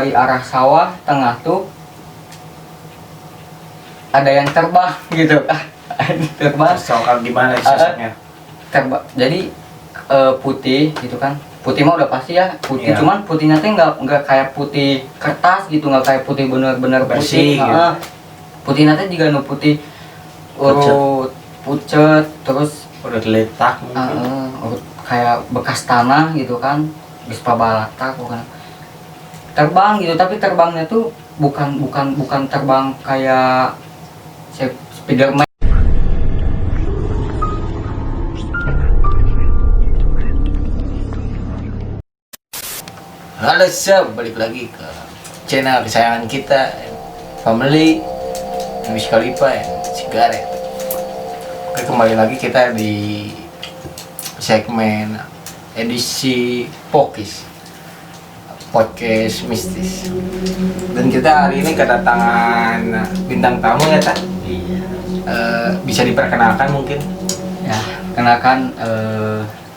dari arah sawah tengah tuh ada yang terbang gitu. Terbang. Soal gimana sosoknya? Terbang. Jadi putih gitu kan. Putih mah udah pasti ya putih, Iya. cuman putihnya tuh nggak kayak putih kertas gitu, nggak kayak putih bener-bener Bersih putih. gitu. Putihnya tuh juga nu putih urut pucet, terus Udah letak mungkin. urut kayak bekas tanah gitu kan, geus pabalata bukan. Terbang gitu, tapi terbangnya tuh bukan terbang kayak Spiderman. Halo sob, balik lagi ke channel kesayangan kita, Family Wiz Khalifa and Cigaret. Oke, kembali lagi kita di segmen edisi podcast mistis. Dan kita hari ini kedatangan bintang tamu ya, tak? Iya. Bisa diperkenalkan mungkin? Ya, kenalkan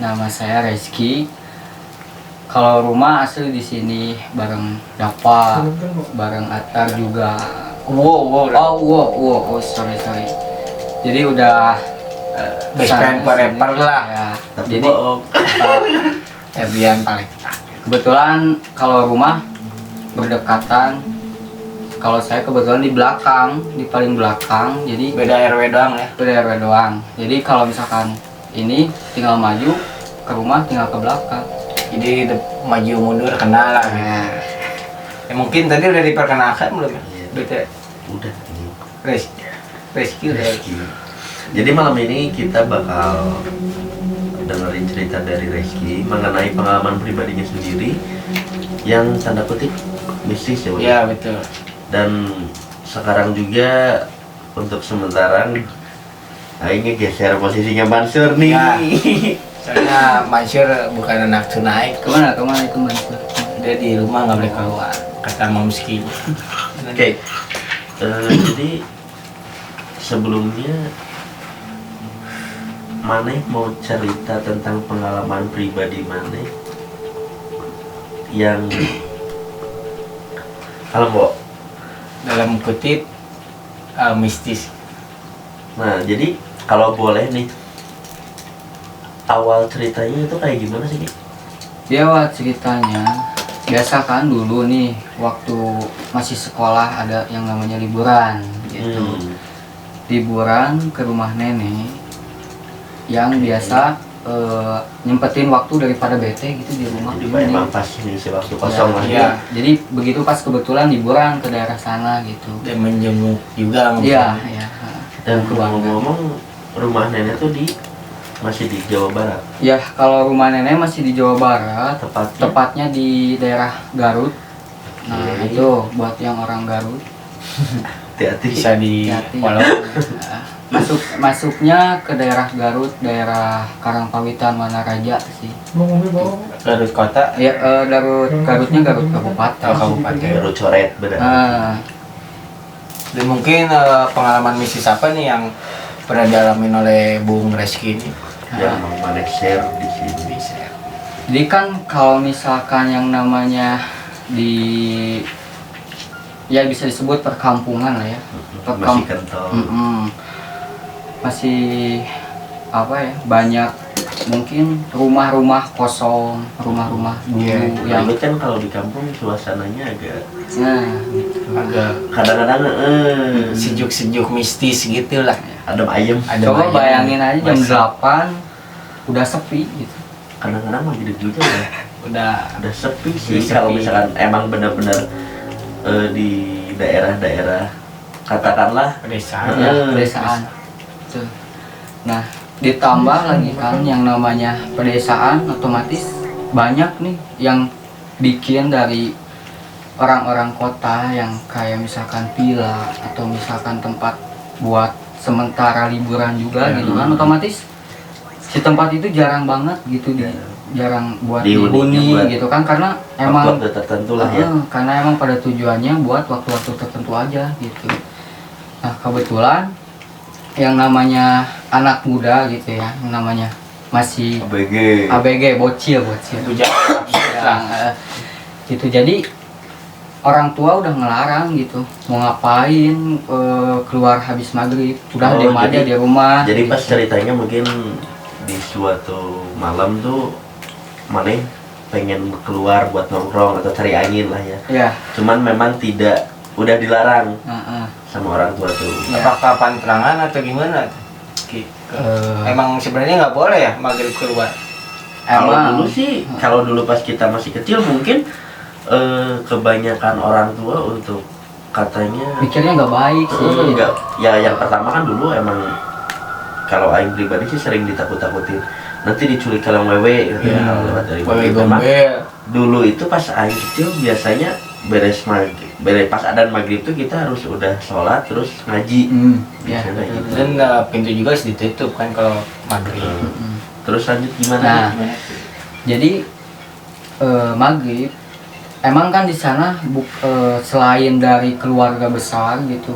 nama saya Reski. Kalau rumah asli di sini bareng Dapa, bareng Atar juga. Wow, sorry. Jadi udah Best friend forever lah. Ya. Tapi Jadi bohong. Erdian paling. kebetulan kalau rumah berdekatan. Kalau saya kebetulan di belakang, di paling belakang. Jadi Beda RW doang ya. beda RW doang. Jadi kalau misalkan ini tinggal maju ke rumah, tinggal ke belakang. Jadi maju mundur kenal lah. Nah, Ya mungkin tadi udah diperkenalkan belum ya? Iya. Udah. Udah. Reski udah. Reski. Jadi malam ini kita bakal dengerin cerita dari Reski mengenai pengalaman pribadinya sendiri yang tanda kutip mistis ya, Bang? Iya betul. Dan sekarang juga untuk sementara akhirnya geser posisinya Mansur nih. Ya. Soalnya Mansur bukan anak naik. kemana itu Mansur? Dia di rumah nggak boleh keluar. Kata Momski. Oke. Jadi sebelumnya Maneh mau cerita tentang pengalaman pribadi Maneh yang kalau mau. Dalam kutip mistis. Nah, jadi kalau boleh nih awal ceritanya itu kayak gimana sih, Ki? Dia awal ceritanya biasa kan dulu nih waktu masih sekolah ada yang namanya liburan gitu. Liburan ke rumah nenek yang biasa nyempetin waktu daripada bete gitu di rumah. Jadi memang pas ngisi waktu kosong lah Iya. Jadi begitu pas kebetulan liburan ke daerah sana gitu. Dan menjenguk juga. Iya. Dan ngomong-ngomong rumah nenek tuh masih di Jawa Barat. Ya, kalau rumah nenek masih di Jawa Barat, Tepatnya tepatnya di daerah Garut. Nah, Oke. itu buat yang orang Garut. hati-hati. Bisa di Hati-hati. follow. Nah, masuknya ke daerah Garut, daerah Karangpawitan Wanaraja sih. Garut kota. Ya, Garutnya Garut Kabupaten. Kabupaten. Baru coret benar. Nah, Dan mungkin pengalaman mistis apa nih yang pernah dialami oleh Bung Reski ini? Yang mau Maneh share di sini. Bisa. jadi kan kalau misalkan yang namanya ya bisa disebut perkampungan lah ya. Masih kental. Masih apa ya, banyak mungkin rumah-rumah kosong, rumah-rumah dulu Iya, yang Yang kan kalau di kampung suasananya agak gitu. Agak kadang-kadang sejuk-sejuk mistis gitu lah. adem ayem. Coba bayangin aja jam Masih. 8 udah sepi gitu. Kadang-kadang lagi juga ya. Udah Sepi sih Udah kalau sepi. misalkan emang benar-benar di daerah-daerah katakanlah pedesaan. Ya, pedesaan. Tuh. Nah, ditambah lagi kan yang namanya pedesaan, otomatis banyak nih yang bikin dari orang-orang kota yang kayak misalkan villa atau misalkan tempat buat sementara liburan juga gitu kan, otomatis si tempat itu jarang banget gitu jarang buat Dihuninya dihuni buat gitu kan, karena emang waktu tertentu lah ya. karena emang pada tujuannya buat waktu-waktu tertentu aja gitu. Nah, kebetulan yang namanya anak muda gitu ya, yang namanya masih ABG. ABG bocil Itu jangan yang, gitu. Jadi orang tua udah ngelarang gitu, mau ngapain keluar habis maghrib, udah Oh, diam aja jadi- di rumah. Jadi pas gitu. ceritanya mungkin di suatu malam tuh Maneh pengen keluar buat nongkrong atau cari angin lah ya. Ya, Cuman memang udah dilarang heeh. sama orang tua tuh. Ya. Apakah pantangan atau gimana? Ki? Emang sebenarnya nggak boleh ya maghrib keluar. Kalau Emang dulu sih, kalau dulu pas kita masih kecil mungkin kebanyakan orang tua untuk katanya mikirnya nggak baik sih. enggak. Ya yang pertama kan dulu emang kalau aing pribadi sih sering ditakut-takutin. Nanti diculik kalau wewe gitu ya, kalau lewat dari Wewe maghrib. Memang gombel. dulu itu pas aing kecil biasanya beres pas adzan maghrib tuh kita harus udah sholat terus ngaji. Ya. Biasanya gitu. Dan pintu juga harus ditutup kan kalau maghrib. Terus lanjut gimana? Nah, jadi maghrib emang kan di sana selain dari keluarga besar gitu,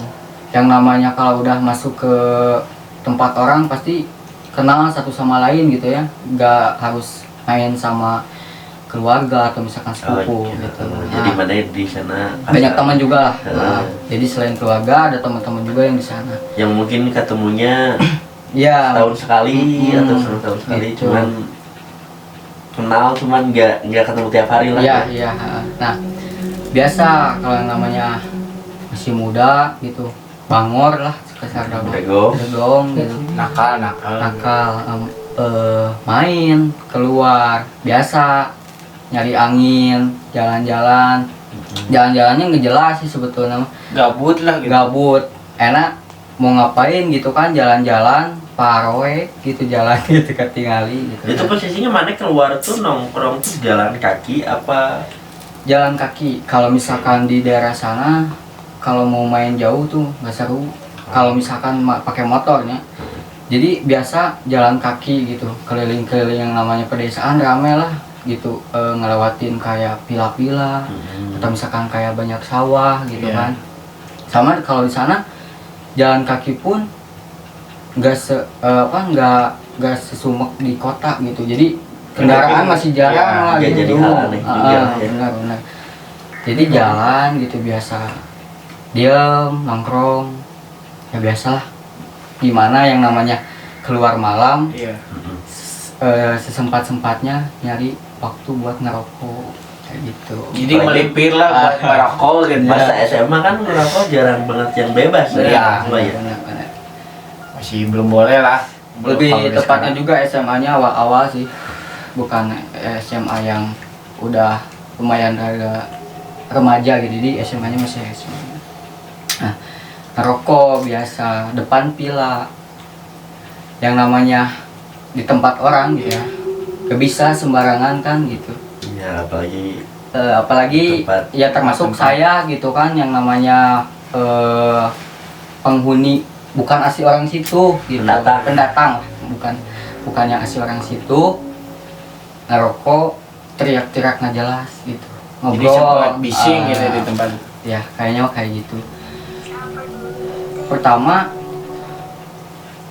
yang namanya kalau udah masuk ke tempat orang pasti kenal satu sama lain gitu ya, nggak harus main sama keluarga atau misalkan sepupu iya. gitu. Jadi Nah, mana di sana banyak teman juga lah. Heeh. Nah, jadi selain keluarga ada teman-teman juga yang di sana. yang mungkin ketemunya Ya, tahun sekali atau setahun sekali, gitu. cuman kenal cuman nggak ketemu tiap hari lah. iya, iya. Nah, biasa kalau yang namanya masih muda gitu, bangor lah sekasar Bregong. bregong gitu, Nakal. nakal, main keluar biasa, nyari angin, jalan-jalan. Jalan-jalannya nggak jelas sih sebetulnya, Gabut lah gitu. gabut, enak mau ngapain gitu kan, jalan-jalan parowe gitu, jalan gitu ketingali gitu. Itu posisinya mana keluar tuh nongkrong tuh jalan kaki apa? Jalan kaki. Kalau misalkan di daerah sana kalau mau main jauh tuh nggak seru kalau misalkan pakai motornya. Jadi biasa jalan kaki gitu, keliling-keliling yang namanya pedesaan rame lah gitu, ngelewatin kayak pila-pila atau misalkan kayak banyak sawah gitu Iya. kan. Sama kalau di sana jalan kaki pun nggak nggak sesumek di kota gitu. Jadi kendaraan masih jarang Ya, lah nggak gitu. jadi hal aneh juga lah ya. Benar. Jadi jalan gitu biasa, diem nongkrong ya biasalah. Gimana yang namanya keluar malam, Iya. sesempat-sempatnya nyari waktu buat ngerokok kayak gitu. Jadi melipir lah buat ngerokok gitu. Masa SMA kan ngerokok jarang banget yang bebas Iya. ya. Cuma ya. Benar. Masih belum boleh lah. Lebih Kalau tepatnya sekarang. juga SMA-nya awal-awal sih, bukan SMA yang udah lumayan agak remaja gitu. Jadi SMA-nya masih SMA. Nah, ngerokok biasa depan pila, yang namanya di tempat orang gitu ya, gak bisa sembarangan kan gitu. Ya apalagi Apalagi Tempat. ya termasuk Tempat. saya gitu kan, yang namanya penghuni, bukan asli orang situ gitu. Pendatang bukan yang asli orang situ, ngerokok teriak-teriak nggak jelas gitu, Jadi sempat bising ah, gitu di tempat. ya kayaknya kayak gitu. Pertama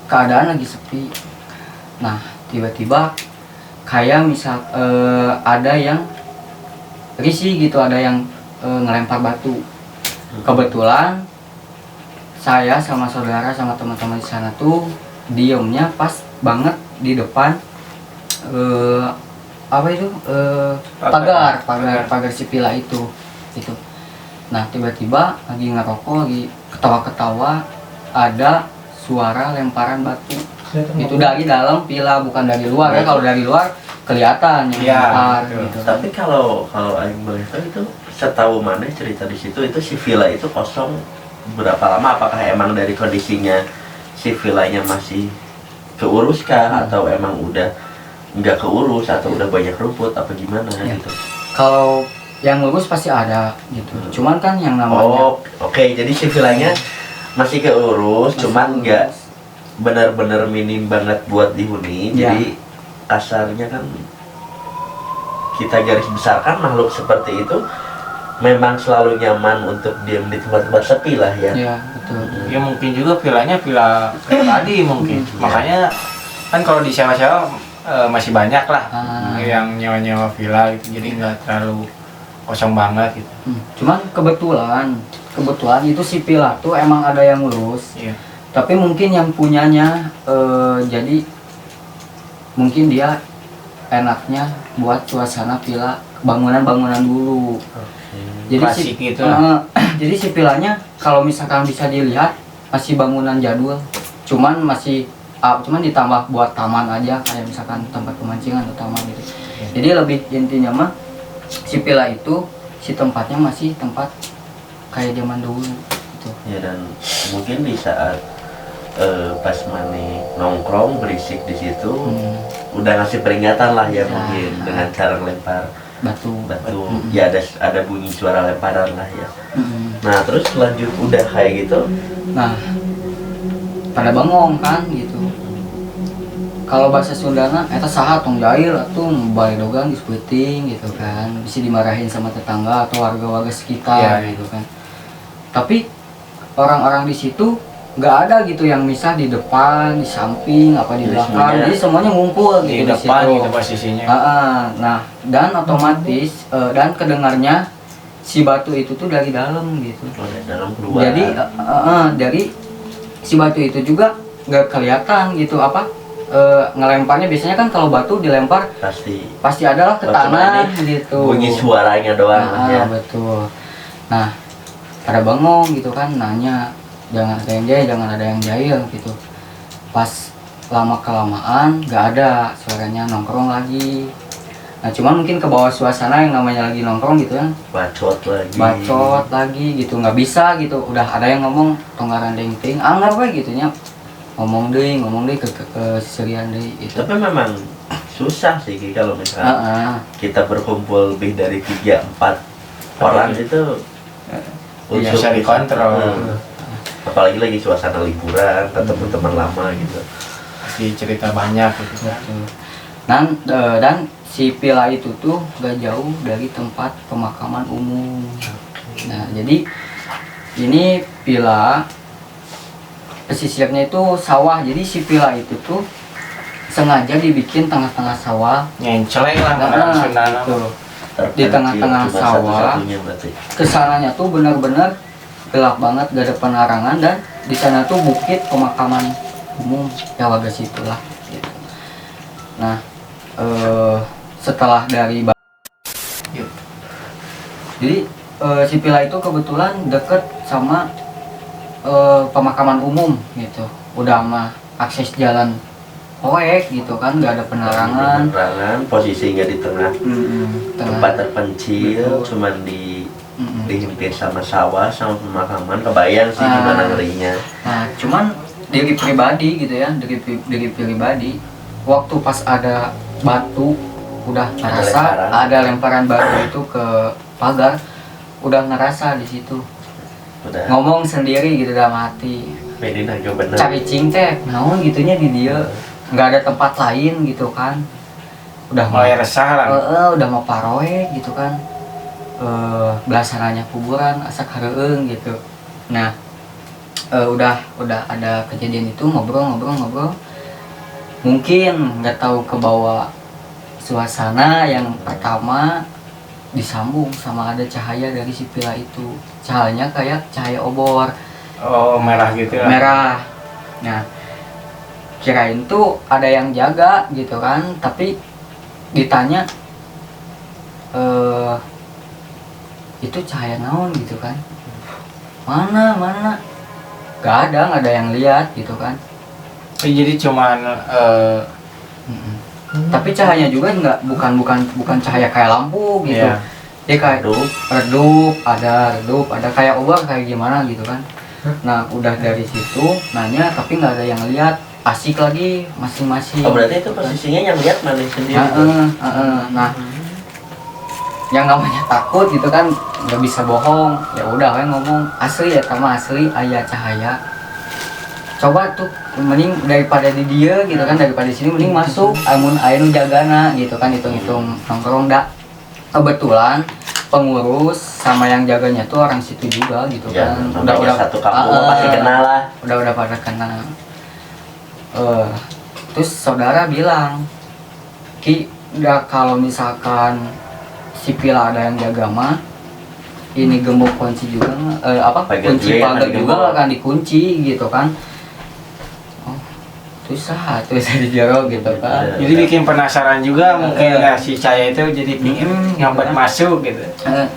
keadaan lagi sepi, nah tiba-tiba kayak misal ada yang risih gitu, ada yang ngelempar batu. Kebetulan saya sama saudara sama teman-teman di sana tuh diemnya pas banget di depan apa itu pagar si pila itu. Nah tiba-tiba lagi ngerokok, lagi ketawa-ketawa, ada suara lemparan batu. Itu dari dalam pila, bukan dari luar ya. Kalau dari luar kelihatan yang Iya, lempar betul. gitu. tapi kalau Aing boleh tahu itu setahu mana cerita di situ itu si villa itu kosong berapa lama? Apakah emang dari kondisinya si villanya masih keurus kah atau emang udah nggak keurus atau udah banyak rumput apa gimana Ya. gitu? Kalau yang lurus pasti ada gitu. Cuman kan yang namanya Oh, oke. Jadi si villanya masih keurus, masih cuman lurus. nggak benar-benar minim banget buat dihuni. Ya. Jadi kasarnya kan kita garis besarkan makhluk seperti itu memang selalu nyaman untuk diam di tempat-tempat sepi lah ya. Ya betul. Ya mungkin juga villanya villa pribadi mungkin. Iya. Makanya kan kalau di sewa-sewa masih banyak lah Ah. yang nyewa-nyewa villa gitu. Jadi nggak terlalu kosong banget gitu. Cuman kebetulan itu si Pila tuh emang ada yang ngurus. Iya. Tapi mungkin yang punyanya jadi mungkin dia enaknya buat suasana villa bangunan-bangunan dulu. Jadi Klasik gitu. Jadi si villanya kalau misalkan bisa dilihat masih bangunan jadul. Cuman ditambah buat taman aja kayak misalkan tempat pemancingan atau taman gitu. Jadi lebih intinya mah si villa itu si tempatnya masih tempat kayak zaman dulu gitu. Ya, dan mungkin di saat pas Mane nongkrong berisik di situ udah ngasih peringatan lah ya, mungkin dengan cara lempar Batu. ya ada bunyi suara lemparan lah ya. Nah terus lanjut udah kayak gitu, Nah, pada bengong kan gitu. Kalau bahasa Sundana, eta saha tong jail atuh bae dogang disputing gitu kan. Bisa dimarahin sama tetangga atau warga-warga sekitar gitu kan. Tapi orang-orang di situ nggak ada gitu yang misah di depan, di samping, apa di belakang. Jadi semuanya ngumpul Di gitu depan situ. gitu posisinya. Nah, dan otomatis dan kedengarnya si batu itu tuh dari dalam gitu. dalam keluar. Jadi dari si batu itu juga nggak kelihatan gitu apa ngelemparnya. Biasanya kan kalau batu dilempar pasti adalah ke tanah gitu. Bunyi suaranya doang ya. Betul. Nah, pada bengong gitu kan, nanya jangan ada yang jahil gitu. Pas lama kelamaan nggak ada suaranya, nongkrong lagi. Nah, cuman mungkin ke bawah suasana yang namanya lagi nongkrong gitu kan, Bacot lagi gitu, nggak bisa gitu. Udah ada yang ngomong tonggaran ting anggap aja gitunya, ngomong deh ke serian deh itu. Tapi memang susah sih Ki, kalau misalnya kita berkumpul lebih dari 3-4 orang itu Bisa dikontrol. Apalagi lagi suasana liburan, ketemu teman lama gitu. Pasti cerita banyak gitu. Dan si villa itu tuh gak jauh dari tempat pemakaman umum. Nah, jadi ini villa pesisirnya itu sawah. Jadi si villa itu tuh sengaja dibikin tengah-tengah sawah. Nyenceleng lah orang Sundana. Di tengah-tengah sawah. Kesananya tuh benar-benar gelap banget, gak ada penerangan, dan di sana tuh bukit pemakaman umum ya warga situ lah gitu. Nah, setelah dari jadi si villa itu kebetulan deket sama pemakaman umum gitu. Udah mah akses jalan poek gitu kan, nggak ada penerangan. Posisinya di tengah tempat terpencil. Betul. Cuman dihimpit sama sawah sama pemakaman. Kebayang sih gimana ngerinya. Nah, cuman diri pribadi gitu ya, diri pribadi waktu pas ada batu udah ngerasa ada lemparan batu itu ke pagar, udah ngerasa di situ. Udah Ngomong sendiri gitu dalam hati. Medin agak bener. Cari cingteh, naon gitunya di dia. Nggak ada tempat lain gitu kan. Udah Mulai resah lah. udah mau paroe gitu kan. Belasananya kuburan asak hareueung gitu. Nah, udah ada kejadian itu, ngobrol. Mungkin nggak tahu ke bawah suasana yang pertama disambung sama ada cahaya dari si villa itu. Cahayanya kayak cahaya obor. Oh, merah gitu ya. Merah. Nah, kirain tuh ada yang jaga gitu kan, tapi ditanya itu cahaya naon gitu kan, mana nggak ada yang lihat gitu kan. Jadi cuman Tapi cahayanya juga bukan cahaya kayak lampu gitu. Iya. Dia kayak redup ada kayak obor kayak gimana gitu kan. Nah, udah dari situ nanya tapi nggak ada yang lihat, asik lagi masing-masing. Oh, berarti itu posisinya yang lihat Mane sendiri. Nah, yang namanya takut gitu kan nggak bisa bohong, ya udah we ngomong asli ya, sama asli aya cahaya. Coba tuh mending daripada di dia gitu kan, daripada di sini mending masuk amun aya nu jagana gitu kan, hitung-hitung nongkrong dah. Kebetulan pengurus sama yang jaganya tuh orang situ juga gitu Ya, kan. udah satu kampung pasti kenal lah. Udah pada kenal. Terus saudara bilang, Ki, udah kalau misalkan si villa ada yang jaga mah ini gembok kunci juga Bagian kunci gue pagar akan juga digembok. akan dikunci gitu kan. Oh, susah di jero gitu kan. Jadi bikin penasaran juga mungkin ya si saya itu jadi pingin nyoba masuk gitu.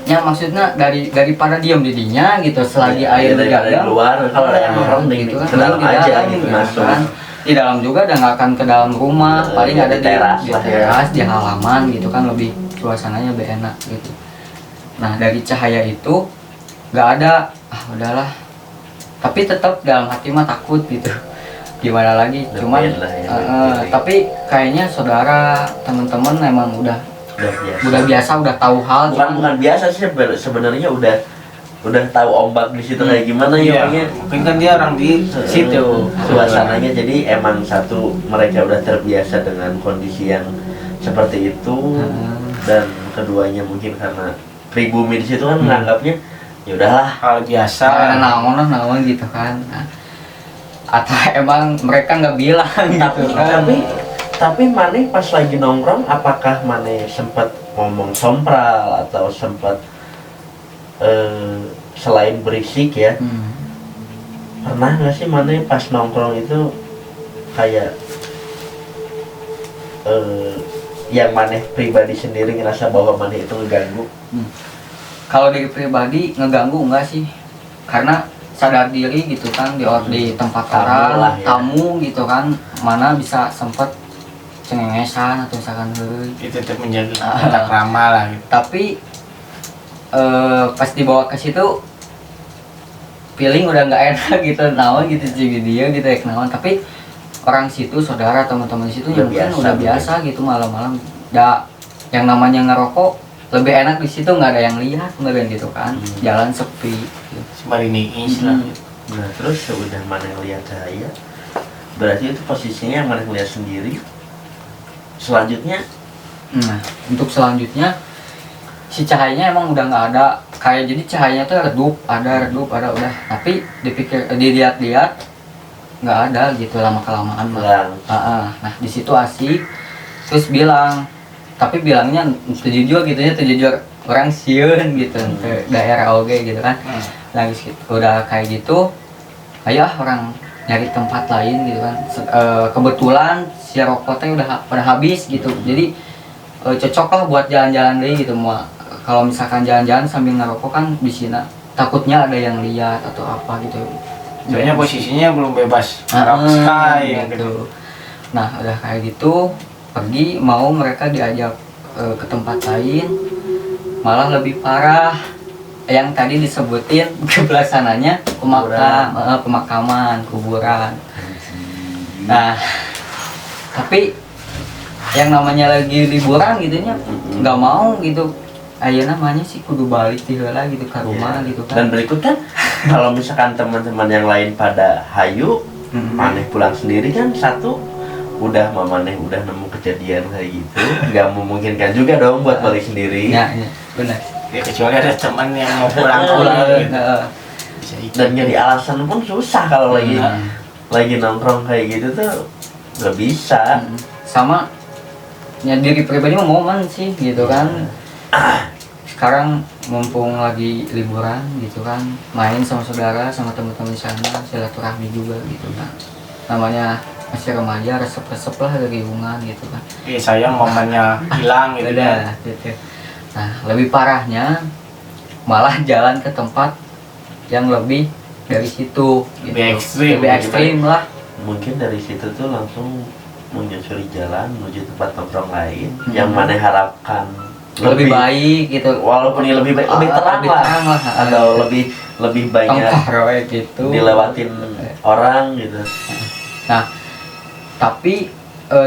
Ya maksudnya daripada diam di dinya gitu selagi air Dari dijaga luar kalau ada yang nongkrong gitu kan, ke dalam di aja dalam, gitu gitu masuk. kan. Di dalam juga udah nggak akan ke dalam rumah, paling Di ada di teras di lah ya. teras, di halaman gitu kan, lebih suasananya lebih enak gitu. Nah dari cahaya itu nggak ada, udahlah. Tapi tetap dalam hati mah takut gitu. Gimana lagi? Cuman Lumayan lah ya, gitu. tapi kayaknya saudara teman-teman emang udah biasa, udah tahu hal. Bukan biasa sih sebenarnya udah tahu ombak di situ kayak gimana ya. Iya, mungkin kan dia orang di situ. Suasananya jadi emang satu mereka udah terbiasa dengan kondisi yang seperti itu, dan keduanya mungkin karena pribumi di situ kan menganggapnya ya udahlah Hal biasa. Naon gitu kan. Nah, atau emang mereka nggak bilang gitu kan. tapi Maneh pas lagi nongkrong apakah Maneh sempat ngomong sompral atau sempat selain berisik ya, pernah nggak sih Maneh pas nongkrong itu kayak yang Maneh pribadi sendiri ngerasa bahwa Maneh itu ngeganggu? Kalau dari pribadi ngeganggu enggak sih, karena sadar diri gitu kan di tempat Tamu orang lah ya. tamu gitu kan, mana bisa sempet cengengesan atau misalkan Itu tetap menjaga tata krama lah gitu. tapi pas dibawa ke situ feeling udah nggak enak gitu, naon gitu jadi dia gitu ya naon. Tapi orang situ, saudara teman-teman situ Udah yang mungkin biasa, udah biasa gitu, malam-malam yang namanya ngerokok lebih enak di situ, nggak ada yang lihat nggak gitu kan, jalan sepi gitu. Sembari niis lah. Nah terus udah Maneh lihat cahaya, berarti itu posisinya yang Maneh lihat sendiri. Selanjutnya Nah untuk selanjutnya si cahayanya emang udah nggak ada, kayak jadi cahayanya tuh redup ada udah, tapi dilihat-lihat nggak ada gitu lama kelamaan mah. hilang. Nah di situ asik, terus bilang, tapi bilangnya terjujur gitu ya, terjujur orang sieun gitu ke daerah oge gitu kan. Lagi udah kayak gitu, ayo orang nyari tempat lain gitu kan. Kebetulan si rokoknya udah pada habis gitu, jadi cocok lah buat jalan-jalan deh gitu. Kalau misalkan jalan-jalan sambil ngerokok kan di sini takutnya ada yang lihat atau apa gitu. Soalnya posisinya belum bebas dark sky gitu. Nah udah kayak gitu pergi, mau mereka diajak ke tempat lain, malah lebih parah. Yang tadi disebutin sebelah sananya pemakaman, kuburan. Nah tapi yang namanya lagi liburan gitunya nggak mau gitu. Ayo namanya sih kudu balik heula gitu ke rumah gitu kan. Dan berikut kan kalau misalkan teman-teman yang lain pada hayu, Maneh pulang sendiri kan satu udah Maneh udah nemu kejadian kayak gitu, nggak memungkinkan juga dong buat balik sendiri. Ya benar. Ya kecuali ada teman yang mau pulang gitu. Bisa ikut. Dan nyari alasan pun susah kalau lagi nongkrong kayak gitu tuh nggak bisa. Sama ya diri pribadi mah momen sih gitu kan. Sekarang mumpung lagi liburan gitu kan, main sama saudara sama teman-teman di sana, silaturahmi juga gitu kan. Namanya masih remaja, resep-resep lah dari hubungan gitu kan. Sayang momennya hilang gitu Udah, gitu. Nah lebih parahnya malah jalan ke tempat yang lebih dari situ gitu. Lebih ekstrim lah. Mungkin dari situ tuh langsung menyusuri jalan menuju tempat nongkrong lain yang Maneh harapkan lebih baik gitu, walaupun ini lebih baik, lebih terang lah, atau lebih banyak gitu dilewatin orang gitu. Nah tapi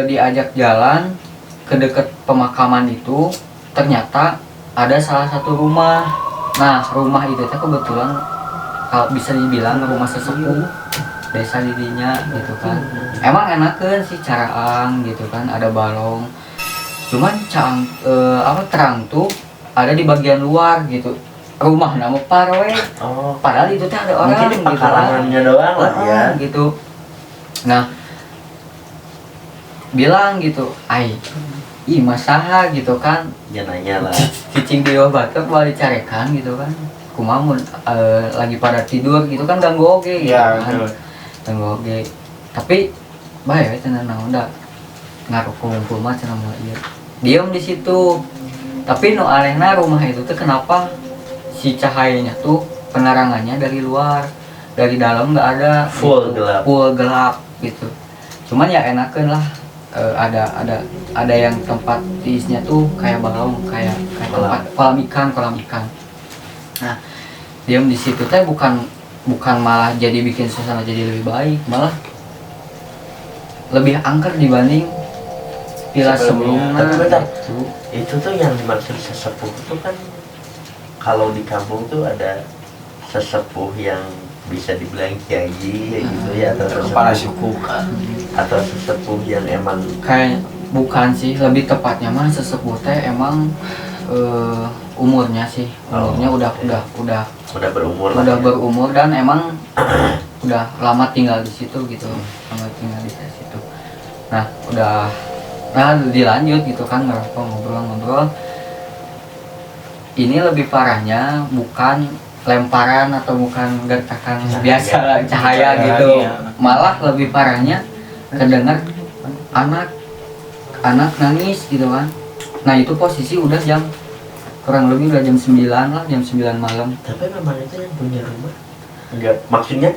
diajak jalan ke dekat pemakaman itu, ternyata ada salah satu rumah. Nah rumah itu teh kebetulan kalau bisa dibilang rumah sesepuh desa didinya gitu kan. Emang enakan sih caraan gitu kan, ada balong. Cuman terang tuh ada di bagian luar gitu. Rumah nama parwe. Padahal itu teh ada orang mungkin gitu. Pekarangannya doang lah ya. Gitu. Nah bilang gitu, ih masaha gitu kan, Ya nanya lah. cicing di batuk balik carekan gitu kan, kumamun lagi pada tidur gitu kan ganggu oge gitu Iya, kan, betul. ganggu oge. Tapi bae cenah naon da ngaruh kumpul mah cenah mah ieu. Diem di situ. Tapi nu anehna rumah itu tuh kenapa si cahayanya tuh penerangannya dari luar, dari dalam nggak ada, Full gitu. gelap. Full gelap gitu. Cuman ya enakeun lah, ada yang tempat diisinya tuh kayak balong, kayak tempat kolam ikan. Nah, diam di situ teh bukan malah jadi bikin suasana jadi lebih baik, malah lebih angker dibanding villa sebelumnya. Tapi bentar. Gitu. Itu tuh yang dimaksud sesepuh itu kan kalau di kampung tuh ada sesepuh yang bisa dibilang kiai gitu ya, atau Kepala sesepuh, suku kan. atau sesepuh yang emang Kayak bukan sih, lebih tepatnya mah sesepuh teh emang umurnya sih, umurnya udah berumur lah udah ya. berumur dan emang udah lama tinggal di situ gitu, lama tinggal di situ. Nah dilanjut gitu kan, ngobrol. Ini lebih parahnya bukan lemparan atau bukan gertakan biasa cahaya gitu, malah lebih parahnya kedengar anak nangis gitu kan. Nah itu posisi udah kurang lebih udah jam 9 lah, jam 9 malam. Tapi memang itu yang punya rumah enggak, maksudnya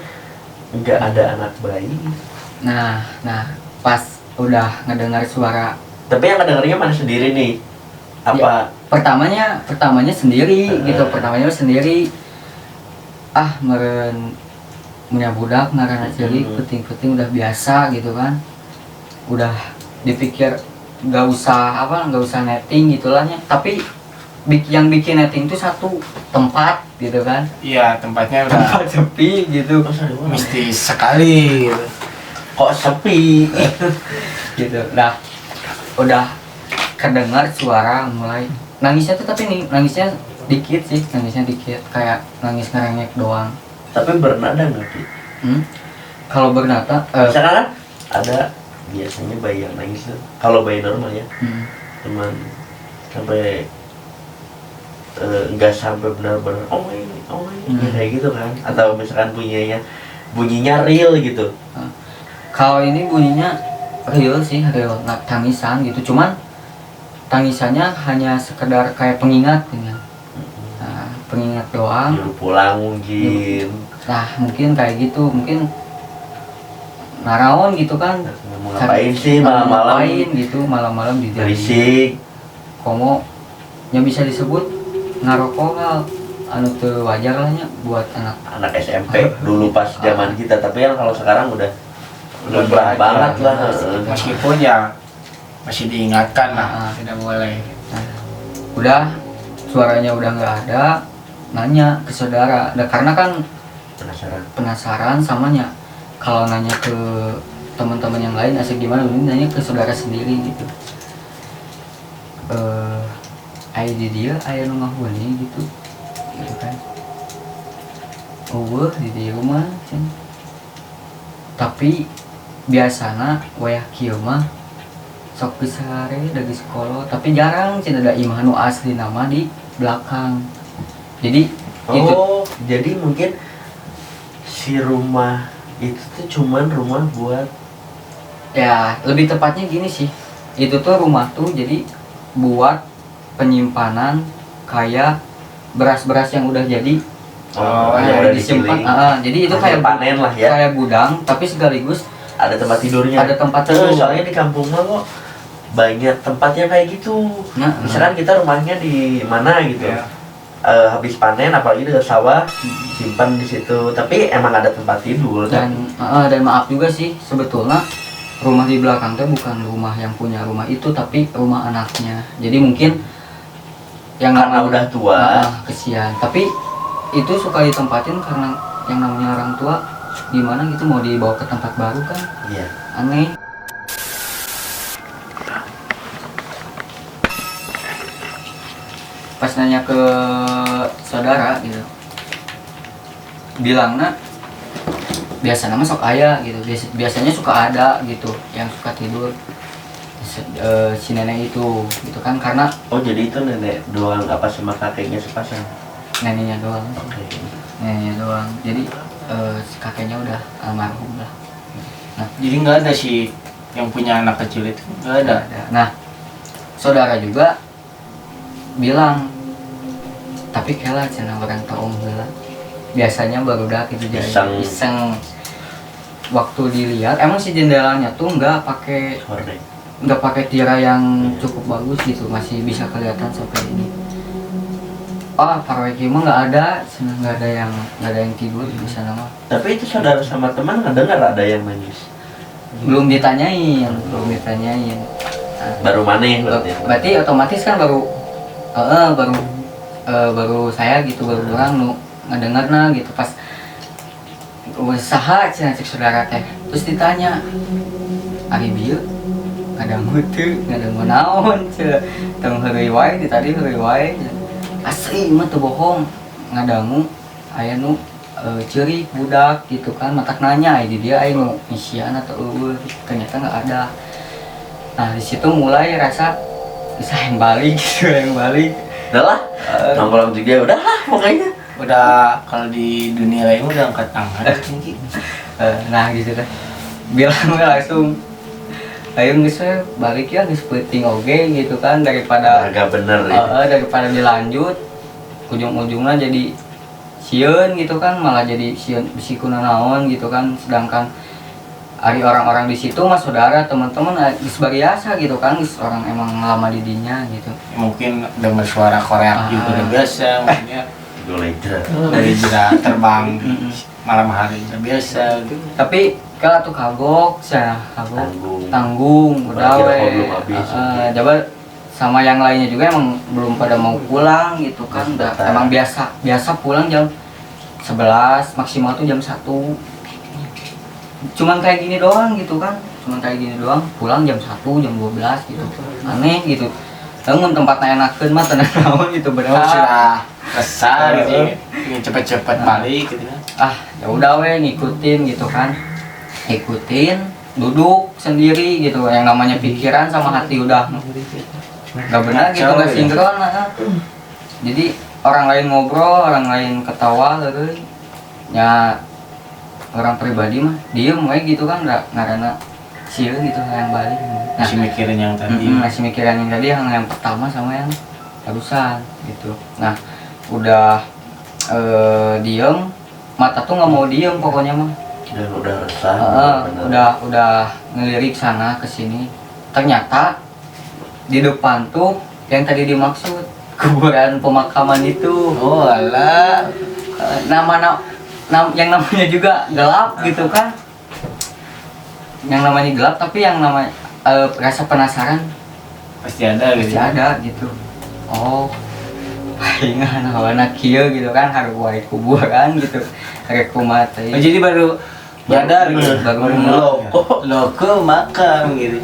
enggak ada anak bayi. Nah pas udah ngedengar suara, Tapi yang kedengarnya mana sendiri nih? Apa pertamanya sendiri gitu, pertamanya sendiri. Meren punya budak ngaranna cilik, penting udah biasa gitu kan, udah dipikir nggak usah netting gitulah ya. Tapi yang bikin netting itu satu tempat gitu kan, Iya, tempatnya udah tempat sepi gitu, mistis sekali gitu. kok sepi? gitu. Nah udah kedengar suara mulai nangisnya tuh, tapi nih nangisnya dikit sih, kayak nangis ngerengek doang. Tapi bernada nggak sih? Kalau bernata Misalkan kan ada biasanya bayi yang nangis tuh, kalau bayi normal ya, cuman sampai nggak sampai benar-benar oh my kayak gitu kan, atau misalkan bunyinya real gitu. kalau ini bunyinya real sih, real tangisan gitu, cuman tangisannya hanya sekedar kayak pengingat gitu. Pengingat doang. Nyuruh pulang mungkin. Nah mungkin kayak gitu, mungkin naraon gitu kan, Mau ngapain sih malam-malam gitu, malam-malam di berisik. komo yang bisa disebut ngarokok anu teu wajar lah nya buat anak SMP dulu pas zaman kita, tapi kan kalau sekarang udah lumrah banget lah. Meskipun ya masih diingatkan lah, tidak boleh. Udah suaranya udah nggak ada, nanya ke saudara. Karena kan penasaran samanya, kalau nanya ke teman-teman yang lain asik gimana, ini nanya ke saudara sendiri gitu. Aya di dia aya nu ngahuni gitu kan. Di dia rumah cen. Tapi biasana wayah kieu mah sok besare dari sekolah, tapi jarang cen ada imah nu asli nama di belakang. Jadi jadi mungkin si rumah itu tuh cuman rumah buat, ya lebih tepatnya gini sih, itu tuh rumah tuh jadi buat penyimpanan kayak beras-beras yang udah jadi, yang udah disimpan. Jadi itu kayak panen lah ya, kayak gudang, tapi sekaligus ada tempat tidurnya. Ada tempat tidur. Soalnya di kampung mah kok banyak tempatnya kayak gitu. Misalkan kita rumahnya di mana gitu, habis panen apalagi dekat sawah, simpan di situ. Tapi emang ada tempat tidur. Dan maaf juga sih, sebetulnya rumah di belakang tuh bukan rumah yang punya rumah itu, tapi rumah anaknya. Jadi mungkin yang karena udah tua, kesian. Tapi itu suka ditempatin karena yang namanya orang tua gimana gitu, mau dibawa ke tempat baru kan. Iya. Aneh. Pas nanya ke saudara gitu, bilangnya biasanya mah sok aya gitu, biasanya suka ada gitu yang suka tidur si nenek itu gitu kan, karena Oh jadi itu nenek doang apa sama kakeknya sepasang? neneknya doang. Oke. Neneknya doang. Jadi si kakeknya udah almarhum lah. Jadi nggak ada sih yang punya anak kecil itu, nggak ada. Nah, saudara juga bilang, tapi kela cenah orang tahu heula. Biasanya barudak itu jadi iseng. Waktu dilihat, emang si jendelanya tuh nggak pakai tirai yang cukup bagus gitu, masih bisa kelihatan sampai ini. Oh, parweki mah nggak ada, senang nggak ada yang tidur di sana mah. Tapi itu saudara sama teman ngedengar ada yang nangis. Belum ditanyain. Nah, Baru maneh berarti. berarti otomatis kan baru saya gitu, baru orang nu ngedengarna gitu pas usaha cek saudara teh. Terus ditanya, ari bieu ngadangu teu, ngadangu naon ceu. Tong heureuy wae, tadi heureuy wae. Asli mah teu bohong, ngadangu aya nu ceurik budak gitu kan, matak nanya di dia aya nu isian atau eueuh, ternyata nggak ada. Nah di situ mulai rasa bisa yang balik gitu, yang balik. Udah lah, nongkrong juga udah lah pokoknya. Udah kalau di dunia lain udah angkat tangan tinggi. Nah gitu kan, bilangnya langsung ayo geus balik ya, geus penting oge gitu kan, daripada agak bener daripada dilanjut ujung-ujungnya jadi sieun gitu kan, malah jadi sieun bisikuna naon gitu kan. Sedangkan ari orang-orang di situ mah saudara teman-teman geus biasa gitu kan, geus orang emang lama di dinya gitu. Mungkin dengar suara korek juga udah biasa, maksudnya dari jera terbang malam hari udah biasa gitu. Tapi kalau tuh kagok, saya tanggung udah we. Coba sama yang lainnya juga emang belum pada mau pulang gitu kan. Udah, emang biasa pulang jam 11, maksimal tuh jam 1. Cuman kayak gini doang gitu kan. Pulang jam 1, jam 12 gitu. Aneh gitu. Bangun tempatnya enakeun mah tenang naon gitu bener. Sudah kesal gitu, ingin cepet-cepet balik gitu kan. Ya udah we, ngikutin gitu kan. Duduk sendiri gitu, yang namanya pikiran sama hati udah nggak benar gitu, nggak sinkron. Jadi orang lain ngobrol, orang lain ketawa gitu ya, orang pribadi mah diem we gitu kan, nggak karena sieun gitu yang balik. Masih mikirin yang tadi. Masih mikirin yang tadi, yang pertama sama yang barusan gitu. Nah udah diem, mata tuh nggak mau diem pokoknya mah. Dan udah resah. Udah ngelirik sana ke sini. Ternyata di depan tuh yang tadi dimaksud kuburan pemakaman itu. Oh alah, yang namanya juga gelap gitu kan. Yang namanya gelap, tapi yang namanya rasa penasaran pasti ada gitu. pasti ada gitu. Oh, palingan hawana kieu gitu kan, harus wae kuburan gitu. Karek kumaha teh. Oh, jadi baru nyadar gitu, baru loko makam gitu,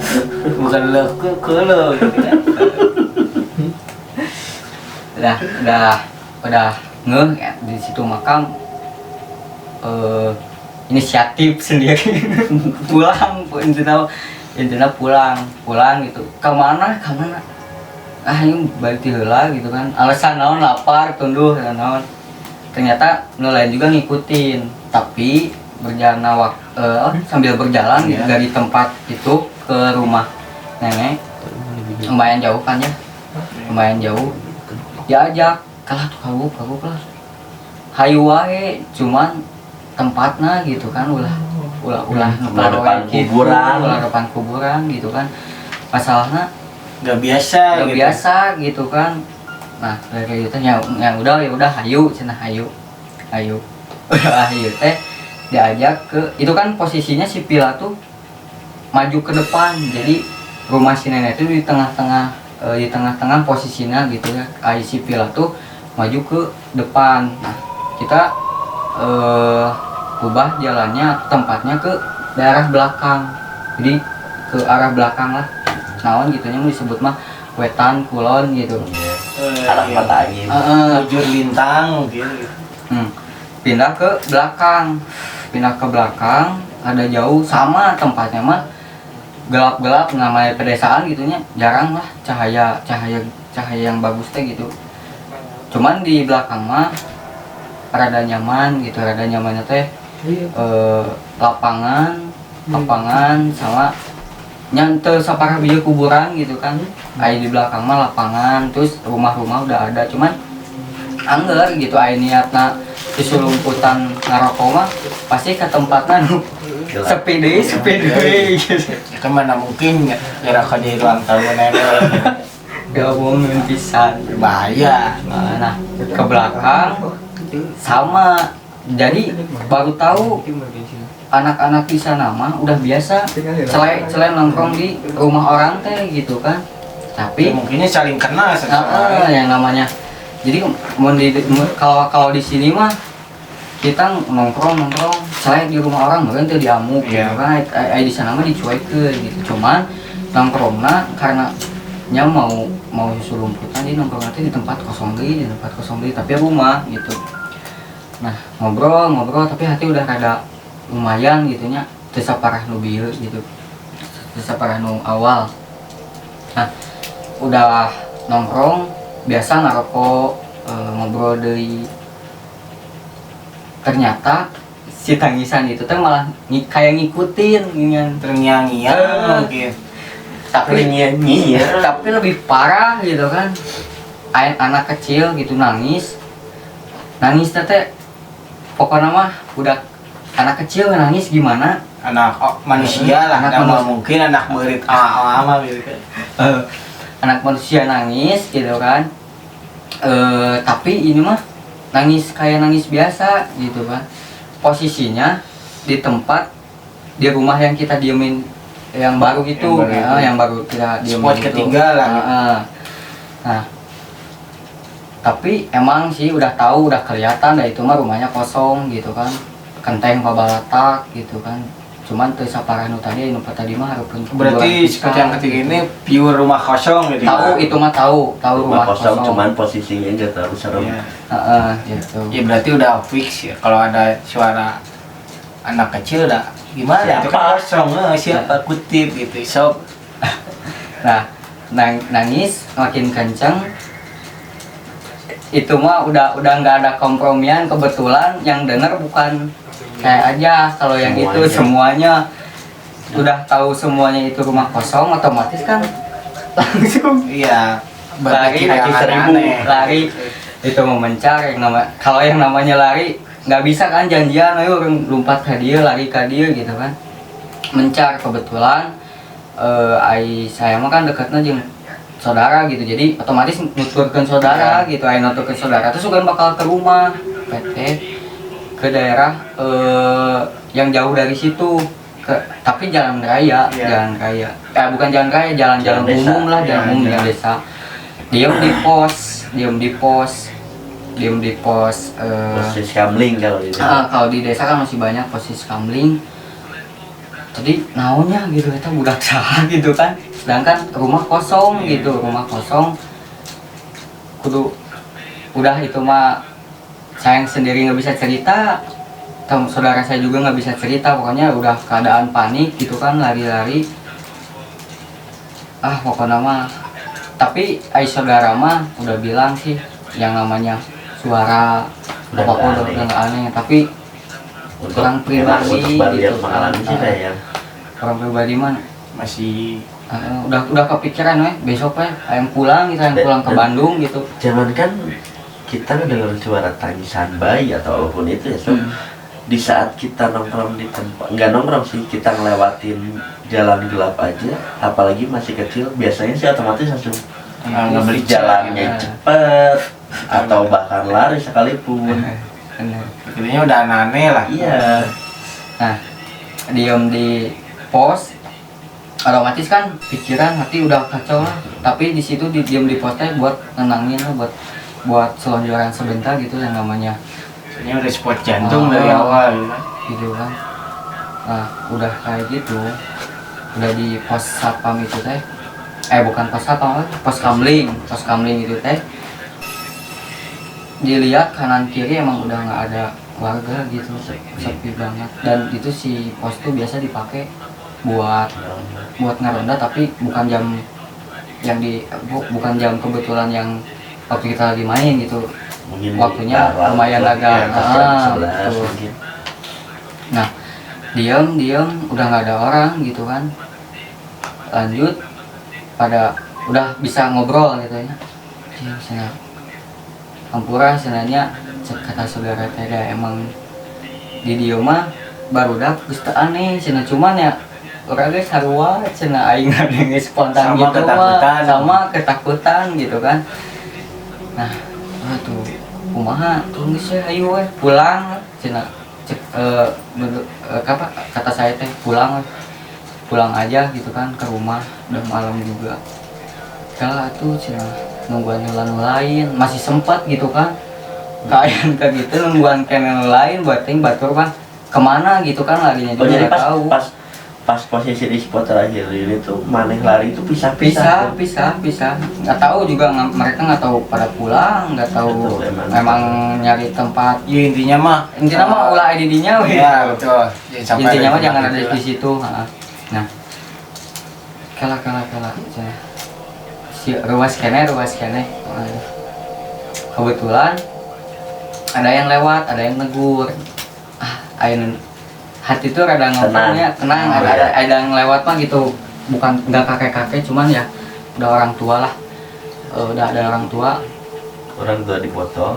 bukan loko kolo gitu kan. udah ngeh ya, di situ makam inisiatif sendiri pulang intinya pulang gitu. Kemana ini balik heula gitu kan, alasan naon, lapar tunduh naon. Ternyata nelayan juga ngikutin, tapi sambil berjalan gitu, dari tempat itu ke rumah nenek lumayan jauh kan ya, lumayan jauh. Diajak kalah tuh kagok lah, hayu wae, cuman tempatnya gitu kan ulah depan kuburan gitu kan. Masalahnya nggak biasa gitu kan. Nah dari itu ya udah hayu cenah hayu teh diajak ke itu kan, posisinya si Pila tuh maju ke depan, jadi rumah si nenek itu di tengah-tengah posisinya gitu ya. Si Pila tuh maju ke depan. Nah kita ubah jalannya, tempatnya ke daerah belakang, jadi ke arah belakang lah, naon gitunya mau disebut mah wetan kulon gitu. Arah mata angin, bujur lintang mungkin gitu. Pindah ke belakang ada jauh, sama tempatnya mah gelap-gelap namanya pedesaan gitunya, jarang lah cahaya yang bagus teh gitu. Cuman di belakang mah rada nyaman gitu, rada nyamannya teh lapangan sama nyantel saparah bieu kuburan gitu kan. Aya di belakang mah lapangan, terus rumah-rumah udah ada, cuman angger gitu aya niatna disulumputan ngarokok mah pasti ke tempatna nu sepi deui gitu. Kemana mungkin kira ka di ruang tamu nenek Gabungin pisan berbahaya. nah ke belakang sama, jadi baru tahu anak-anak di sana mah udah biasa selain nongkrong di rumah orang teh gitu kan. Tapi Mungkinnya saling kenal yang namanya, jadi kalau di sini mah kita nongkrong selain di rumah orang mungkin tuh diamuk gitu kan. Di sana mah dicuekeun gitu. Cuman nongkrongna karena nya mau sulumputan di nongkrong nanti di tempat kosong deui tapi rumah gitu. Nah ngobrol tapi hati udah rada lumayan gitunya, teu saparah nu bieu gitu, teu saparah nu awal. Nah udah nongkrong biasa ngarokok, ngobrol deui. Ternyata si tangisan itu teh malah kayak ngikutin ginian, terngiang-ngiang mungkin. tapi lebih parah gitu kan. Anak kecil gitu nangis teh pokoknya mah udah anak kecil nangis gimana, Anak manusia lah, anak nama manusia. mungkin anak berit ama gitu kan. Anak manusia nangis gitu kan. Tapi ini mah nangis kayak nangis biasa gitu kan. Posisinya di tempat di rumah yang kita diemin yang baru gitu, yang baru kita diemin Spot gitu. ketiga lah. Nah tapi emang sih udah tahu, udah kelihatan dah itu mah rumahnya kosong gitu kan, kenteng pabalatak gitu kan. Cuman teu saparah nu tadi mah hareupeun Berarti seperti yang ketiga ini pure rumah kosong gitu. tahu itu mah tahu rumah kosong, cuman posisinya enggak terlalu serem. Iya. Gitu. Ya berarti udah fix ya kalau ada suara anak kecil udah gimana? Siapa? Itu kan kosong, siapa kutip gitu. Sob. Nah nangis makin kenceng. Itu mah udah nggak ada kompromian. Kebetulan yang denger bukan kayak aja, kalau yang itu semuanya udah tahu semuanya itu rumah kosong, otomatis kan langsung Iya. lari Kaki seribu. lari itu mau mencar. Kalau yang namanya lari nggak bisa kan, janjian ayo orang lompat ke dia, lari ke dia gitu kan. Mencar kebetulan saya mah kan dekatnya jeung saudara gitu, jadi otomatis nuturkeun saudara gitu. Nuturkeun saudara terus kan bakal ke rumah PT ke daerah yang jauh dari situ, tapi jalan raya. Bukan jalan raya, jalan umum lah, jalan umum, jalan desa. Diem di pos Posisi kamling kalau gitu. kalau di desa kan masih banyak posisi kamling. Jadi naonnya gitu, kita budak saha gitu kan, sedangkan rumah kosong gitu, rumah kosong kudu udah itu mah saya yang sendiri nggak bisa cerita, saudara saya juga nggak bisa cerita, pokoknya udah keadaan panik gitu kan, lari-lari pokoknya mah. Tapi saudara mah udah bilang sih yang namanya suara apapun udah nggak aneh, tapi orang pribadi gitu, mengalami sih saya orang pribadi mah Masih udah kepikiran besok yang pulang gitu, yang pulang ke Bandung gitu. jangankan kita mendengar suara tangisan bayi atau apapun itu ya, so, di saat kita nongkrong di tempat, nggak nongkrong sih, kita ngelewatin jalan gelap aja, apalagi masih kecil, biasanya sih otomatis langsung ngebeli jalannya cepet atau bahkan lari sekalipun. Intinya udah aneh lah. Iya. Nah diem di pos otomatis kan pikiran hati udah kacau lah, tapi di situ diem di pos teh buat nenangin lah, buat selonjoran sebentar gitu, yang namanya Ini udah spot jantung dari awal gitu kan. gitu kan. Nah udah kayak gitu, udah di pos satpam itu teh, bukan pos satpam, pos kamling itu teh, dilihat kanan kiri emang udah nggak ada warga gitu, sepi banget. Dan itu si pos tuh biasa dipakai buat ngeronda, tapi bukan jam yang bukan jam kebetulan yang waktu kita lagi main gitu. Mungkin Waktunya lumayan agak gitu. mungkin. Nah, diam udah nggak ada orang gitu kan. Lanjut pada udah bisa ngobrol gitu ya. Sana ampura senanya kata saudara teh emang di dieu mah barudak geus teu aneh cenah, cuman ya urang ge sarua cenah aing ngadenge spontan Sama gitu ketakutan. sama ketakutan gitu kan. Nah, tuh kumaha tuh geus ayo we pulang cenah cek kata saya teh pulang aja gitu kan ke rumah, udah malam juga. Kalau tuh cenah nungguan lain masih sempat gitu kan. Kayak gitu nungguan kenal lain buat batur kan kemana gitu kan larinya Oh, juga jadi nggak tahu. pas posisi di spot terakhir ini tuh maneh lari itu pisah-pisah. Pisah nggak tahu juga mereka nggak tahu pada pulang, nggak tahu Betul, memang nyari tempat. Ya intinya mah Ulah edidinya weh. ya betul. Intinya mah jangan ada di di situ. Nah, kalah si ruas kene kebetulan ada yang lewat, ada yang negur. Ayeuna hati tuh rada ngomongnya tenang, Oh, ada iya. yang lewat mah gitu, bukan nggak kakek cuman ya udah orang tua lah. Udah ada orang tua, Orang tua di botol.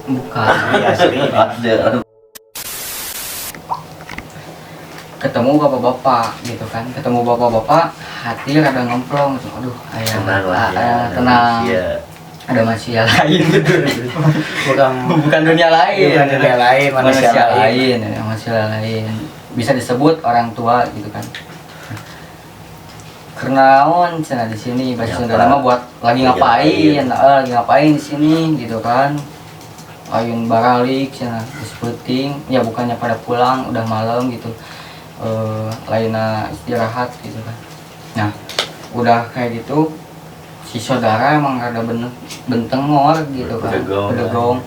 bukan asli. Ada. ketemu bapak-bapak gitu kan, ketemu bapak-bapak hati rada ngemplong gitu. Aduh ayah Tenang lah ya. ada tenang, manusia. ada manusia lain gitu. Bukan Bukan dunia lain, Bukan dunia lain, manusia lain. manusia lain bisa disebut orang tua gitu kan. Karena cenah di sini bahasa Sunda mah buat lagi ngapain, lagi ngapain di sini gitu kan. Ayun baralik cenah geus peuting, ya bukannya pada pulang udah malam gitu. Lainnya istirahat gitu kan. Nah, udah kayak gitu si saudara emang rada bentengor gitu kan. Bedegong.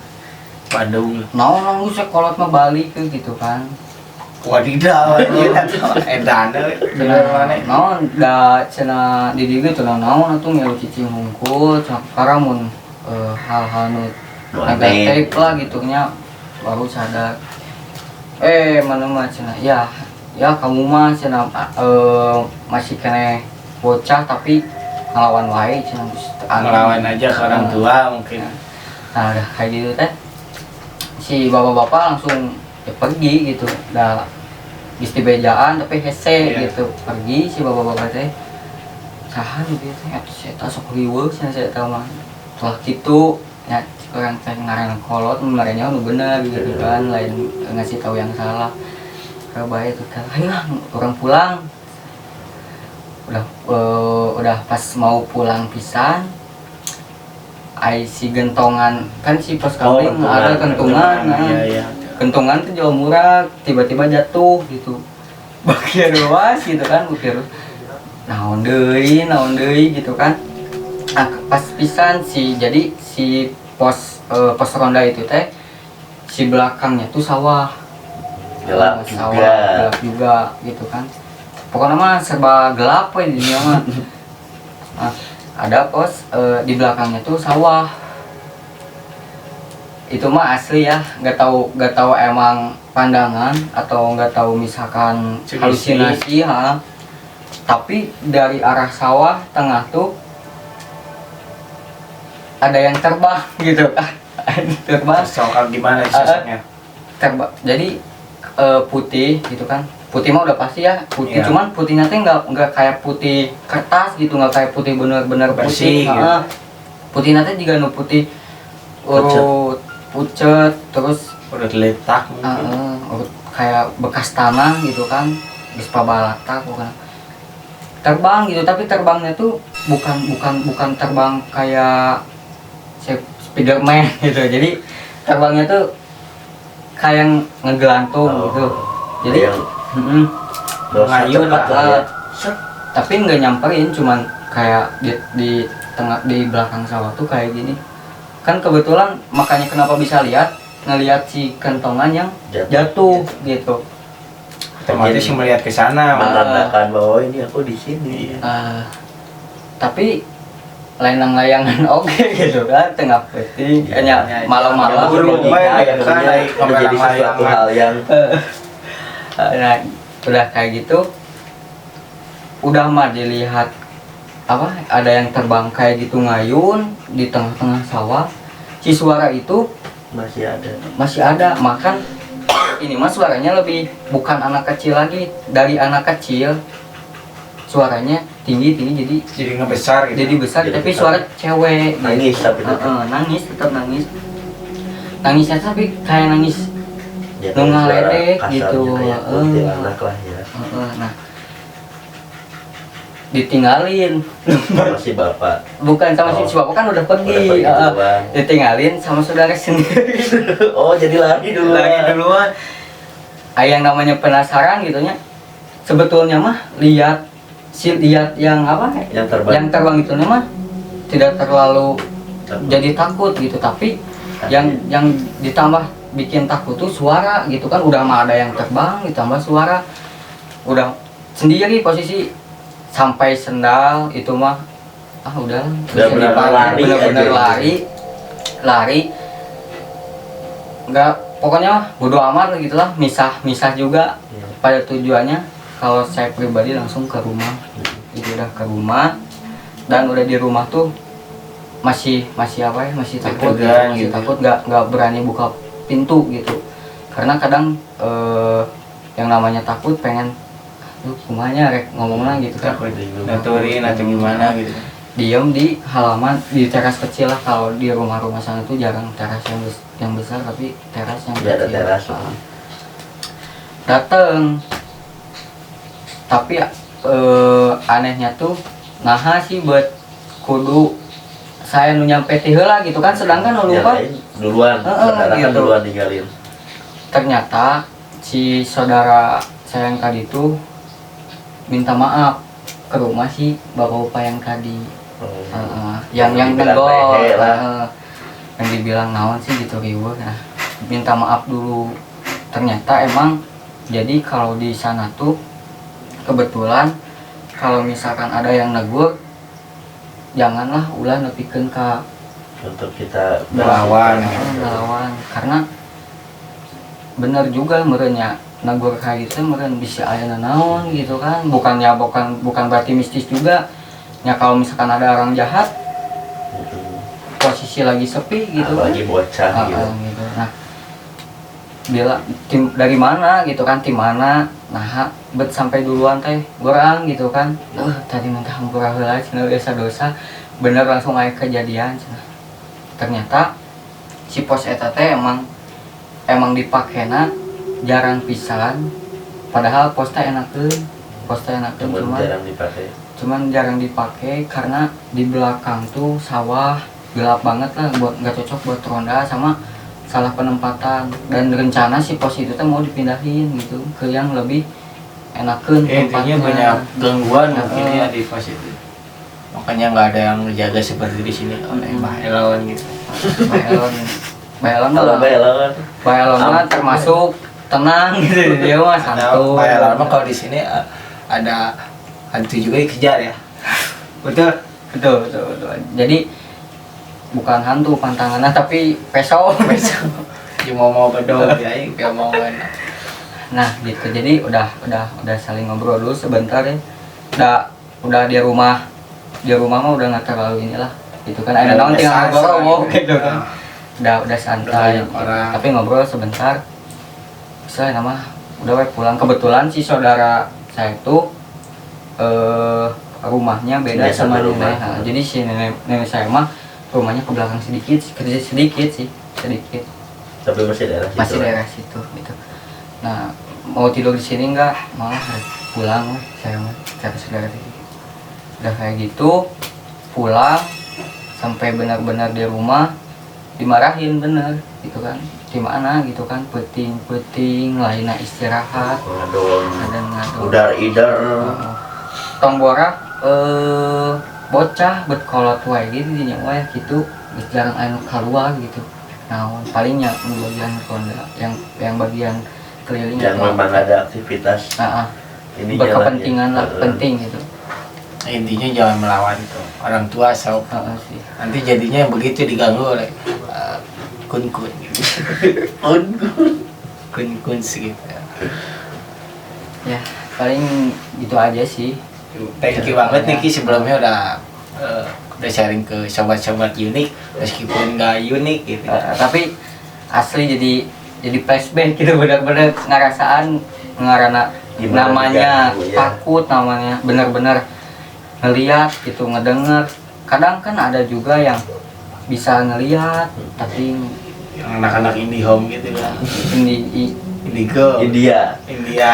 Bandung. Naon geus sekolot mah balik ke gitu kan. Wadidaw, edan bener mana? Naon da cenah di dieu teh naon atuh milu cicing hungkul cara mun hal-hal nu negatif lah gitunya baru sadar. Mana mah cenah ya kamu mah cenah masih kene bocah tapi ngelawan wae cenah Ngelawan aja ke orang tua mungkin. Nah udah kayak gitu teh si bapak-bapak langsung ya pergi gitu, udah di bejaan tapi hese gitu, pergi si bapak-bapak teh saha gitu teh atuh saya tak sok riweuh saya tahu mah telah gitu ya orang teh ngaran kolot merenya nu bener gitu kan, lain ngasih tahu yang salah. Bae itu kan ayo orang pulang. Udah pas mau pulang pisan si gentongan kan si pos kambing ada kentungan. Iya. Kentongan tuh jauh murah, tiba-tiba jatuh gitu. Bagian luas gitu kan, ukir naon deui gitu kan. Nah, pas pisan jadi si pos ronda itu teh si belakangnya tuh sawah. Gelap Gelap juga gitu kan. Pokoknya mah serba gelap we di dunia mah. Nah, ada pos di belakangnya tuh sawah. Itu mah asli ya, nggak tahu emang pandangan atau nggak tahu misalkan halusinasi tapi dari arah sawah tengah tuh ada yang terbang gitu. Terbang Soal gimana sosoknya? terbang jadi putih gitu kan, putih mah udah pasti ya putih. Iya. Cuman putihnya teh nggak kayak putih kertas gitu, nggak kayak putih bener-bener Bersih putih gitu. putihnya teh juga nu putih pucet terus Udah diletak mungkin. kayak bekas tanah gitu kan, di pabalata bukan terbang gitu, tapi terbangnya tuh bukan terbang kayak Spiderman gitu. Jadi terbangnya tuh kayak ngegelantung gitu. Jadi Ngayun lah. tapi nggak nyamperin, cuman kayak di tengah di belakang sawah tuh kayak gini kan. Kebetulan makanya kenapa bisa ngelihat si kentongan yang jatuh gitu. otomatis melihat ke sana. menandakan bahwa ini aku di sini. Tapi layangan oke gitu kan tengah peti hanya malam-malam buru gitu kan menjadi sesuatu hal yang nah udah kayak gitu udah mah dilihat apa ada yang terbang kayak gitu ngayun di tengah-tengah sawah si suara itu masih ada makan ini mah suaranya lebih bukan anak kecil lagi dari anak kecil suaranya tinggi jadi ngebesar gitu. jadi besar Jadi tapi besar. suara cewek Nangis gitu. tapi tetap. Nangis tetap nangisnya tapi kayak nangis ya, nunggal suara ledek kasarnya gitu. kayak kuntilanak lah ya. Nah ditinggalin Masih bapak. bukan sama si bapak kan udah pergi, duluan. ditinggalin sama saudara sendiri Oh jadi lari dulu. lagi duluan yang namanya penasaran gitunya sebetulnya mah lihat yang apa Yang terbang. itu mah tidak terlalu jadi takut gitu tapi yang ditambah bikin takut tuh suara gitu kan udah mah ada yang terbang ditambah suara udah sendiri posisi sampai sendal itu mah udah benar-benar lari bener-bener aja. lari nggak pokoknya bodo amat gitulah misah juga Iya. pada tujuannya kalau saya pribadi langsung ke rumah itu udah ke rumah dan udah di rumah tuh masih apa ya masih takut gitu, Deg-degan masih gitu. takut nggak berani buka pintu gitu karena kadang yang namanya takut pengen kumanya rek ngomongnya gitu kan takut ngaturin atau gimana gitu. diem di halaman di teras kecil lah kalau di rumah-rumah sana tuh jarang teras yang besar tapi teras yang Dia ada kecil. teras. Dateng tapi anehnya tuh naha sih buat kudu saya nu nyampe ti heula gitu kan sedangkan nu Yang lupa lain duluan. Saudara kan gitu. duluan ninggalin. ternyata si saudara saya yang tadi tuh minta maaf ke rumah si bapak upah yang tadi yang dibilang nenggol lehe lah. yang dibilang naon sih gitu riweuh nah minta maaf dulu ternyata emang jadi kalau di sana tuh kebetulan kalau misalkan ada yang negur janganlah ulah nepikeun ka Untuk kita Melawan. ngelawan karena bener juga merenya negur kayak gitu meren bisa aya naon gitu kan bukan berarti mistis juga ya kalau misalkan ada orang jahat posisi lagi sepi gitu kan Apalagi bocah gitu. gitu. Nah bila tim dari mana gitu kan tim mana nah bet sampai duluan teh orang gitu kan tadi minta hampura heula cenah dosa bener langsung aya kejadian cenah ternyata si pos eta teh emang dipakena jarang pisan padahal pos teh enakeun cuman jarang dipakai karena di belakang tuh sawah gelap banget lah buat nggak cocok buat ronda sama salah penempatan dan rencana si pos itu tuh mau dipindahin gitu ke yang lebih enakeun Intinya banyak gangguan mungkin ya di pos itu. Makanya nggak ada yang menjaga seperti di sini oleh Mbah Elon gitu. Baelon Kalau Baelon mah termasuk tenang gitu dia mah santuy. Mbah Elon mah kalau di sini ada hantu juga dikejar ya. betul. Jadi bukan hantu pantangannya tapi peso. Cuma mau bedog ya, kayak mau Nah gitu jadi udah saling ngobrol dulu sebentar ya. Udah di rumah mah udah nggak terlalu inilah gitu kan ada naon tinggal ngobrol gitu kan. Udah santai Udah banyak orang. tapi ngobrol sebentar saya nama udah pulang kebetulan si saudara saya itu rumahnya beda Biasa sama berumah. nenek. Nah, jadi si nenek saya mah rumahnya ke belakang sedikit sih tapi masih daerah situ. masih daerah situ gitu. Nah mau tidur di sini enggak malah pulang saya mah kata saudara tadi. Udah kayak gitu pulang sampai benar-benar di rumah dimarahin bener gitu kan gimana gitu kan peting lainnya istirahat Ngadon. ngadon Udar-idar. tong borak bocah berkolot wae gitu di nyawa gitu jarang anu keluar gitu nah palingnya bagian ronda yang bagian keliling yang atau memang ada aktivitas Ah, ah. ini berkepentingan lah, penting gitu. Intinya jangan melawan tuh orang tua sok. Sih. Nanti jadinya yang begitu diganggu oleh kun-kun gitu. Kun-kun segitu. Ya paling gitu aja sih. Thank you banget Niki sebelumnya udah sharing ke sobat-sobat unik meskipun nggak unik gitu. Tapi asli jadi flashback gitu, benar-benar ngerasaan ngarana Gimana namanya diganggu, ya. takut, namanya benar-benar ngeliat gitu, ngedenger. Kadang kan ada juga yang bisa ngeliat tapi Yang anak-anak indie home gitu kan. Indigo. India India.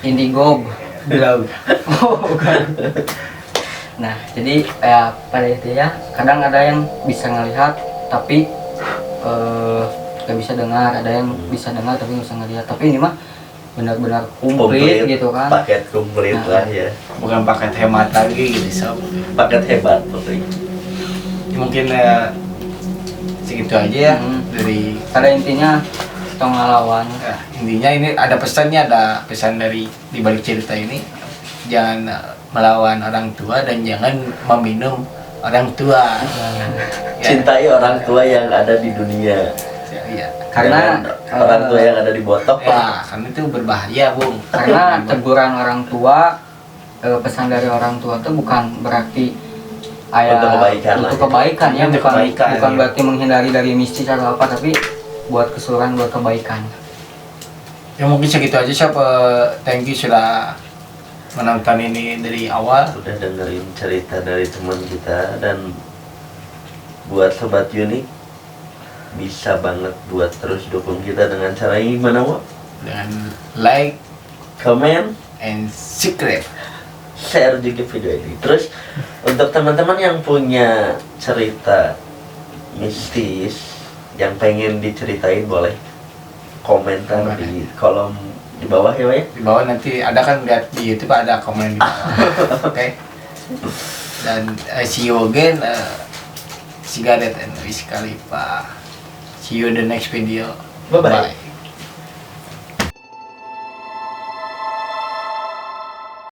indigo. Belum. Oh, bukan. Nah, jadi pada itu ya, kadang ada yang bisa ngelihat tapi nggak bisa dengar, ada yang bisa dengar tapi nggak bisa ngelihat. Tapi ini mah benar-benar komplit gitu kan. paket komplit Nah. lah ya, Bukan paket hemat lagi gitu sob. paket hebat pokoknya. Mungkin segitu aja ya dari Pada intinya kita ngelawan. intinya ini ada pesannya, ada pesan dari di balik cerita ini, jangan melawan orang tua dan jangan meminum orang tua. Ya. Cintai orang tua yang ada di dunia, Ya. Karena jangan orang tua yang ada di botok Ya, karena itu berbahaya, Bung. karena teguran orang tua, pesan dari orang tua itu bukan berarti Untuk kebaikan lah, untuk ya. kebaikan ya, Untuk bukan kebaikan, bukan ya. berarti menghindari dari mistis atau apa, tapi buat keseluruhan, buat kebaikan. Ya mungkin segitu aja Sob. Thank you sudah menonton ini dari awal. udah dengerin cerita dari teman kita. Dan buat sobat unik, bisa banget buat terus dukung kita dengan cara yang gimana, Wak? Dengan like Comment, and subscribe. share juga video ini. Terus untuk teman-teman yang punya cerita mistis yang pengen diceritain, boleh komentar Komen. di kolom di bawah ya, Wak, ya. Di bawah nanti ada kan, lihat di YouTube ada komen di bawah. Oke. Dan see you again. Sigaret and Wiz Khalifa. See you in the next video. Bye-bye. Bye.